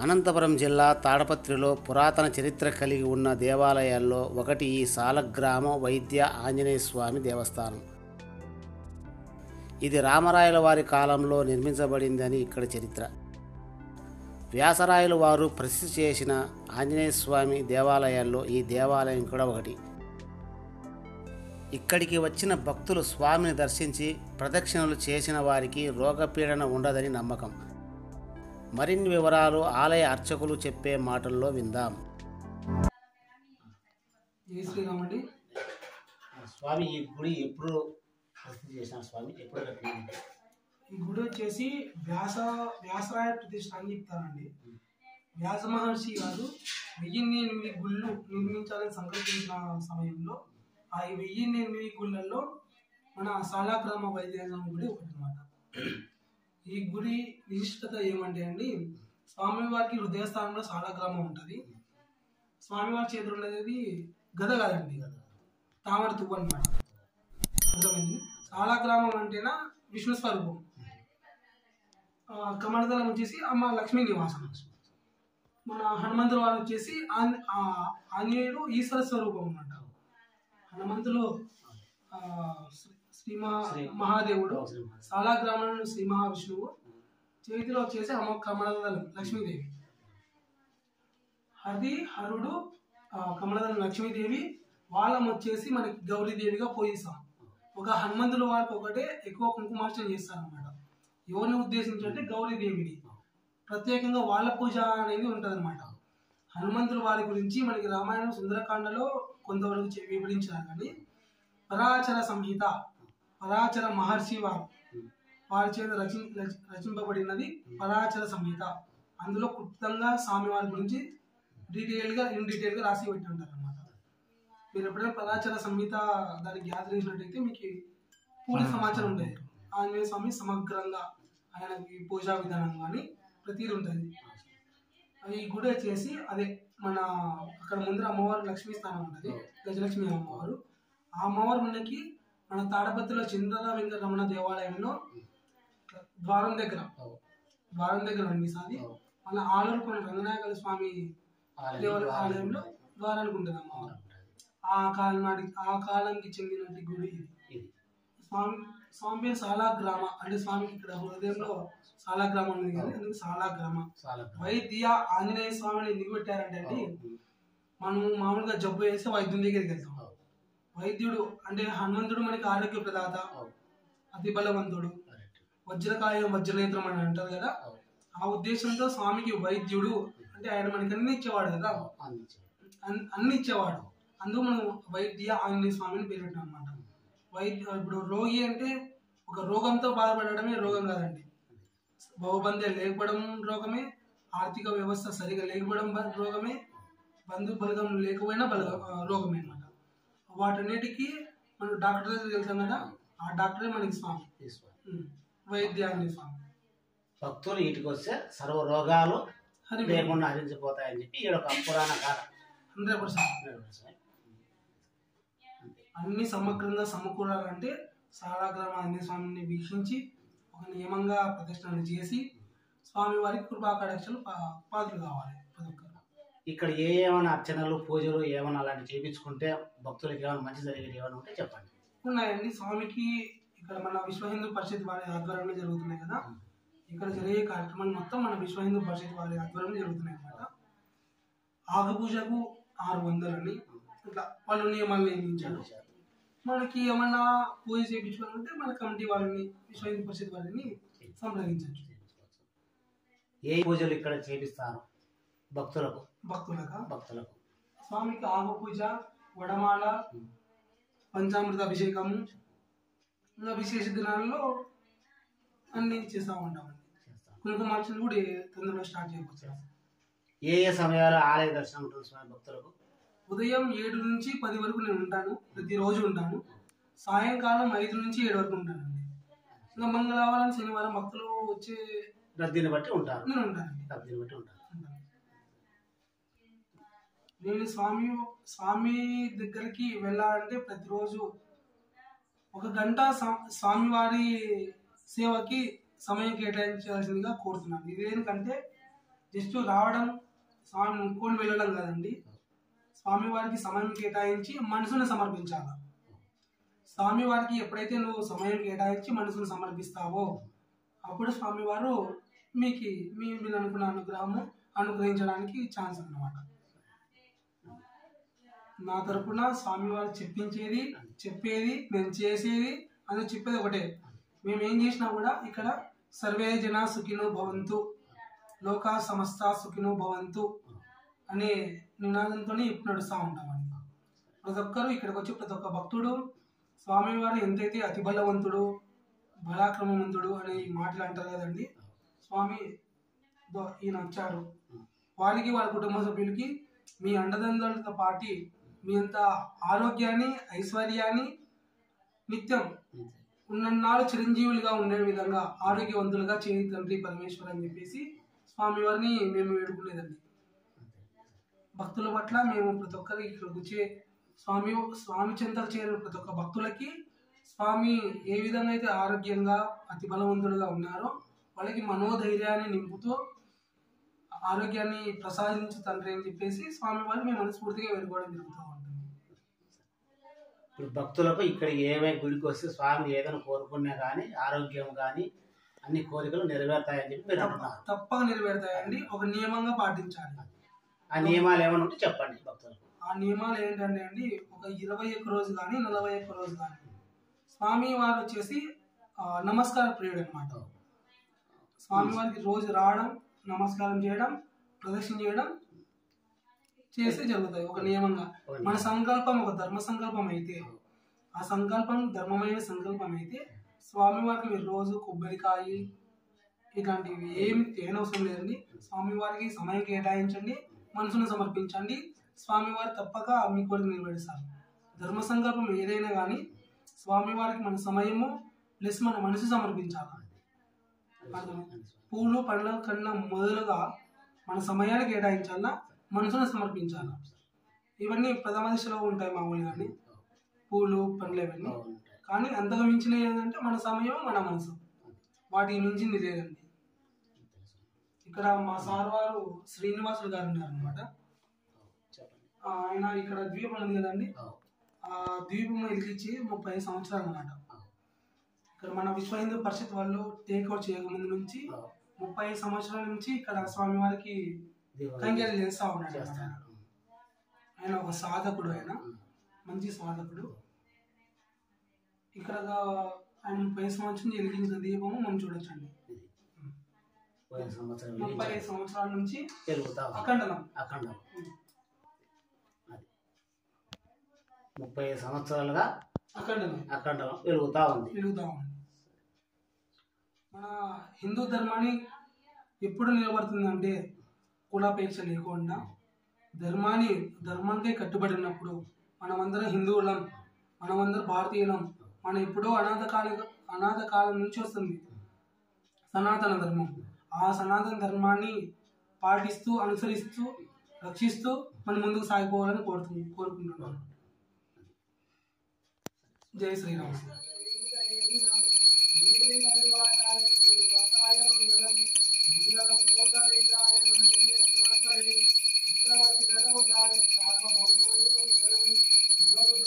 అనంతపురం జిల్లా తాడపత్రిలో పురాతన చరిత్ర కలిగి ఉన్న దేవాలయాల్లో ఒకటి ఈ సాలగ్రామ వైద్య ఆంజనేయ స్వామి దేవస్థానం. ఇది రామరాయల వారి కాలంలో నిర్మించబడిందని ఇక్కడ చరిత్ర. వ్యాసరాయలు వారు ప్రసిద్ధి చేసిన ఆంజనేయ స్వామి దేవాలయాల్లో ఈ దేవాలయం కూడా ఒకటి. ఇక్కడికి వచ్చిన భక్తులు స్వామిని దర్శించి ప్రదక్షిణలు చేసిన వారికి రోగపీడన ఉండదని నమ్మకం. మరిన్ని వివరాలు ఆలయ అర్చకులు చెప్పే మాటల్లో విందాం. జై శ్రీరామండి. స్వామి, ఈ గుడి ఎప్పుడు ప్రసిద్ధి చేసిన స్వామి, ఎప్పుడు కట్టినారు? ఈ గుడి వచ్చేసి వ్యాసరాయ ప్రతిష్ఠ అని చెప్తారండి. వ్యాస మహర్షి గారు 1008 గుళ్ళు నిర్మించాలని సంకల్పించిన సమయంలో ఆ 1008 గుళ్ళల్లో మన సాలగ్రామ వైద్యాలయం గుడి ఒకటి అన్నమాట. ఈ గుడి విశిష్టత ఏమంటే అండి, స్వామివారికి హృదయస్థానంలో సాలగ్రామం ఉంటుంది. స్వామివారి చేతులు ఉండేది గద కాదండి, తామర తువ్వు అన్నమాట. అర్థమైంది. సాలగ్రామం అంటేనా విష్ణు స్వరూపం, కమలదళం వచ్చేసి అమ్మ లక్ష్మీ నివాసం, మన హనుమంతుడు వారు వచ్చేసి ఆంజనేయుడు ఈశ్వర స్వరూపం అన్నమాట. హనుమంతులు శ్రీ మహాదేవుడు, సాలగ్రామంలో శ్రీ మహావిష్ణువు, చేతిలో వచ్చేసి అమ్మ కమలదళం లక్ష్మీదేవి. హరుడు కమలదళం లక్ష్మీదేవి, వాళ్ళం వచ్చేసి మనకి గౌరీదేవిగా పూజిస్తాం. ఒక హనుమంతుల వారికి ఒకటే ఎక్కువ కుంకుమార్చన చేస్తారన్నమాట. ఎవరిని ఉద్దేశించి అంటే గౌరీదేవిని ప్రత్యేకంగా వాళ్ళ పూజ అనేది ఉంటదన్నమాట. హనుమంతుల వారి గురించి మనకి రామాయణం సుందరకాండలో కొంతవరకు వివరించారు, కానీ పరాచర సంహిత, పరాచర మహర్షి వారి చేత రచింపబడినది పరాచర సంహిత. అందులో క్లుప్తంగా స్వామివారి గురించి ఇన్ డీటెయిల్గా రాసి పెట్టి ఉంటారు అన్నమాట. మీరు ఎప్పుడైనా పరాచర సంహిత దానికి జ్ఞాపకం చేసినట్టయితే మీకు పూర్తి సమాచారం ఉండేది. ఆంజనేయ స్వామి సమగ్రంగా ఆయనకి పూజా విధానం కానీ ప్రతిదీ ఉంటుంది. ఈ గుడి వచ్చేసి అదే మన అక్కడ ముందర అమ్మవారు లక్ష్మీ స్థానం ఉంటుంది, గజలక్ష్మి అమ్మవారు. ఆ అమ్మవారు మనకి మన తాడపత్రిలో చంద్ర వెంకటరమణ దేవాలయంలో ద్వారం దగ్గర ఉంది సాది. మన ఆలూరుకొండ రంగనాయకుల స్వామి ఆలయంలో ద్వారానికి ఉంటుంది అమ్మవారు. ఆ కాలానికి చెందినటువంటి గుడి ఇది. స్వామి పేరు సాలాగ్రామ, అంటే స్వామికి ఇక్కడ హృదయంలో సాలాగ్రామం ఉంది కానీ అందుకు సాలాగ్రామ. వైద్య ఆంజనేయ స్వామిని ఎందుకు పెట్టారంటే అండి, మనం మామూలుగా జబ్బు వేస్తే వైద్యుని దగ్గరికి వెళ్తాం. వైద్యుడు అంటే హనుమంతుడు మనకి ఆరోగ్య ప్రదాత, అతి బలవంతుడు, వజ్రకాయం వజ్రనేత్రం అని అంటారు కదా. ఆ ఉద్దేశంతో స్వామికి వైద్యుడు అంటే ఆయన మనకి అన్ని ఇచ్చేవాడు కదా, అన్ని ఇచ్చేవాడు. అందుకు మనం వైద్య ఆంజనేయ స్వామిని పేరు పెట్టాం అనమాట. ఇప్పుడు రోగి అంటే ఒక రోగంతో బాధపడడమే రోగం కాదండి, బహుబంధే లేకపోవడం రోగమే, ఆర్థిక వ్యవస్థ సరిగా లేకపోవడం రోగమే, బంధు బలగం లేకపోయినా రోగమే అనమాట. వాటన్నిటికీ మనం డాక్టర్ దగ్గరికి వెళ్తాం కదా, ఆ డాక్టరే మనకి స్వామి, వైద్యాన్ని స్వామి. భక్తులు ఇంటికి వస్తే సర్వ రోగాలు లేకుండా హరించిపోతాయని చెప్పి ఇక్కడ ఒక పురాణ గాథ. 100% అన్ని సమగ్రంగా సమకూరాలంటే సాలాగ్రామ ఆంజనేయ స్వామిని వీక్షించి ఒక నియమంగా ప్రదర్శనలు చేసి స్వామివారికి కృపాకటాక్షలు పాత్రలు కావాలి ప్రతి ఒక్కరు. ఇక్కడ ఏమైనా అర్చనలు పూజలు ఏమైనా అలాంటి చేయించుకుంటే భక్తులకి ఏమైనా మంచి జరిగేది ఏమైనా ఉంటే చెప్పండి. ఉన్నాయండి. స్వామికి ఇక్కడ మన విశ్వ హిందూ పరిషత్ వారి ఆధ్వర్యంలో జరుగుతున్నాయి కదా, ఇక్కడ జరిగే కార్యక్రమాలు మొత్తం మన విశ్వ హిందూ పరిషత్ వారి ఆధ్వర్యంలో జరుగుతున్నాయి అన్నమాట. ఆగు పూజకు 600 అని ఇట్లా వాళ్ళు నియమాలు నియమించారు. మనకి ఏమన్నా పూజ చేయించుకోవాలంటే మన కమిటీ వాళ్ళని విశ్వ హిందూ పరిషత్ వారిని సంప్రదించవచ్చు. ఏ పూజలు ఇక్కడ చేపిస్తారు భక్తులకు? స్వామికి ఆగు పూజ, వడమాల, పంచామృత అభిషేకము, ఇంకా విశేష దినాల్లో అన్ని చేస్తూ ఉంటామండి. కుంకుమార్చన కూడా తొందరగా స్టార్ట్ చేయవచ్చు. ఏ సమయాల్లో ఆలయ దర్శనం ఉంటుంది స్వామి భక్తులకు? ఉదయం 7 నుంచి 10 వరకు నేను ఉంటాను, ప్రతిరోజు ఉంటాను. సాయంకాలం 5 నుంచి 7 వరకు ఉంటానండి. ఇంకా మంగళవారం శనివారం భక్తులు వచ్చే రద్దీని బట్టి ఉంటారు. నేను ఉంటానండి. నేను స్వామి దగ్గరికి వెళ్ళాలంటే ప్రతిరోజు 1 గంట స్వామివారి సేవకి సమయం కేటాయించాల్సిందిగా కోరుతున్నాను. ఇదేంటంటే జస్ట్ రావడం స్వామి ముక్కొని వెళ్ళడం కాదండి, స్వామివారికి సమయం కేటాయించి మనసును సమర్పించాలి. స్వామివారికి ఎప్పుడైతే నువ్వు సమయం కేటాయించి మనసును సమర్పిస్తావో అప్పుడు స్వామివారు మీరు అనుకున్న అనుగ్రహము అనుగ్రహించడానికి ఛాన్స్ అన్నమాట. నా తరపున స్వామివారు చెప్పేది నేను చేసేది అని చెప్పేది ఒకటే. మేము ఏం చేసినా కూడా ఇక్కడ సర్వే జన సుఖినో భవంతు, లోకా సమస్త సుఖినో భవంతు అనే నినాదంతో ఇప్పుడు నడుస్తూ ఉంటామండి. ప్రతి ఒక్కరు ఇక్కడికి వచ్చి ప్రతి ఒక్క భక్తుడు స్వామివారు ఎంతైతే అతి బలవంతుడు, బలాక్రమవంతుడు అనే మాటలు అంటారు కదండి, స్వామి ఈయన వచ్చారు, వారికి వాళ్ళ కుటుంబ సభ్యులకి మీ అండదండలతో పాటు మీ అంత ఆరోగ్యాన్ని ఐశ్వర్యాన్ని నిత్యం ఉన్నన్నాళ్ళు చిరంజీవులుగా ఉండే విధంగా ఆరోగ్యవంతులుగా చేయి తండ్రి పరమేశ్వర్ అని చెప్పేసి స్వామివారిని మేము వేడుకునేదండి. భక్తుల పట్ల మేము ప్రతి ఒక్కరికి ఇక్కడికి వచ్చే స్వామి చెంతకు చేరిన ప్రతి ఒక్క భక్తులకి స్వామి ఏ విధంగా అయితే ఆరోగ్యంగా అతి బలవంతులుగా ఉన్నారో వాళ్ళకి మనోధైర్యాన్ని నింపుతూ ఆరోగ్యాన్ని ప్రసాదించు తండ్రి అని చెప్పేసి స్వామివారిని మేము మనస్ఫూర్తిగా వేడుకోవడం జరుగుతూ ఉంటుంది. ఇప్పుడు భక్తులకు ఇక్కడ ఏమైనా గుడికి వస్తే స్వామి ఏదైనా కోరుకున్నా కానీ ఆరోగ్యం కానీ అన్ని కోరికలు నెరవేరుతాయని చెప్పి మీరు అంటున్నారు. తప్పక నెరవేరుతాయండి, ఒక నియమంగా పాటించాలి. ఆ నియమాలు ఏమైనా ఉంటే చెప్పండి భక్తులకు. ఆ నియమాలు ఏంటంటే అండి, ఒక 21 రోజు కానీ 41 రోజు కానీ స్వామి వారు వచ్చేసి నమస్కార ప్రియుడు అనమాట. స్వామి వారికి రోజు రావడం, నమస్కారం చేయడం, ప్రదక్షిణ చేయడం చేస్తే జరుగుతాయి ఒక నియమంగా. మన సంకల్పం ఒక ధర్మ సంకల్పం అయితే, ఆ సంకల్పం ధర్మమైన సంకల్పం అయితే స్వామివారికి మీరు రోజు కొబ్బరికాయ ఇట్లాంటివి ఏమి తేనవసరం లేదండి. స్వామివారికి సమయం కేటాయించండి, మనసును సమర్పించండి. స్వామివారు తప్పక మీ కోరిక నెరవేరుస్తారు. ధర్మ సంకల్పం ఏదైనా కానీ స్వామివారికి మన సమయము ప్లస్ మన మనసు సమర్పించాలి. పూలు పండ్ల కన్నా మొదలుగా మన సమయాన్ని కేటాయించాలా, మనసును సమర్పించాలా. ఇవన్నీ ప్రథమ దిశలో ఉంటాయి మామూలుగా, పూలు పండ్లు ఇవన్నీ. కానీ అంతగా మించినవి ఏంటంటే మన సమయం, మన మనసు, వాటికి మించింది లేదండి. ఇక్కడ మా సార్ వారు శ్రీనివాసులు గారు ఉన్నారు అనమాట. ఆయన ఇక్కడ ద్వీపం ఉంది కదండి, ఆ ద్వీపం వెలిగించి 30 సంవత్సరాలు అన్నమాట. ఇక్కడ మన విశ్వ హిందూ పరిషత్ వాళ్ళు టేక్అవుట్ చేయకముందు నుంచి 30 సంవత్సరాల నుంచి ఇక్కడ స్వామివారికి కైంకర్యాలు చేస్తూ ఉన్నాడు. ఆయన ఒక సాధకుడు, ఆయన మంచి సాధకుడు. ఇక్కడ ఆయన 30 సంవత్సరం వెలిగించిన దీపము మనం చూడొచ్చండి. 30 సంవత్సరాల నుంచి అఖండలం 30 సంవత్సరాలుగా అఖండలం వెలుగుతా ఉంది. మన హిందూ ధర్మాన్ని ఎప్పుడు నిలబడుతుందంటే కులాపేక్ష లేకుండా ధర్మానికి కట్టుబడి ఉన్నప్పుడు మనమందరం హిందువులం, మనమందరం భారతీయులం. మనం ఎప్పుడో అనాథ కాలం నుంచి వస్తుంది సనాతన ధర్మం. ఆ సనాతన ధర్మాన్ని పాటిస్తూ, అనుసరిస్తూ, రక్షిస్తూ మనం ముందుకు సాగిపోవాలని కోరుకుంటున్నాను. జై శ్రీరామ్. చక్రవర్తి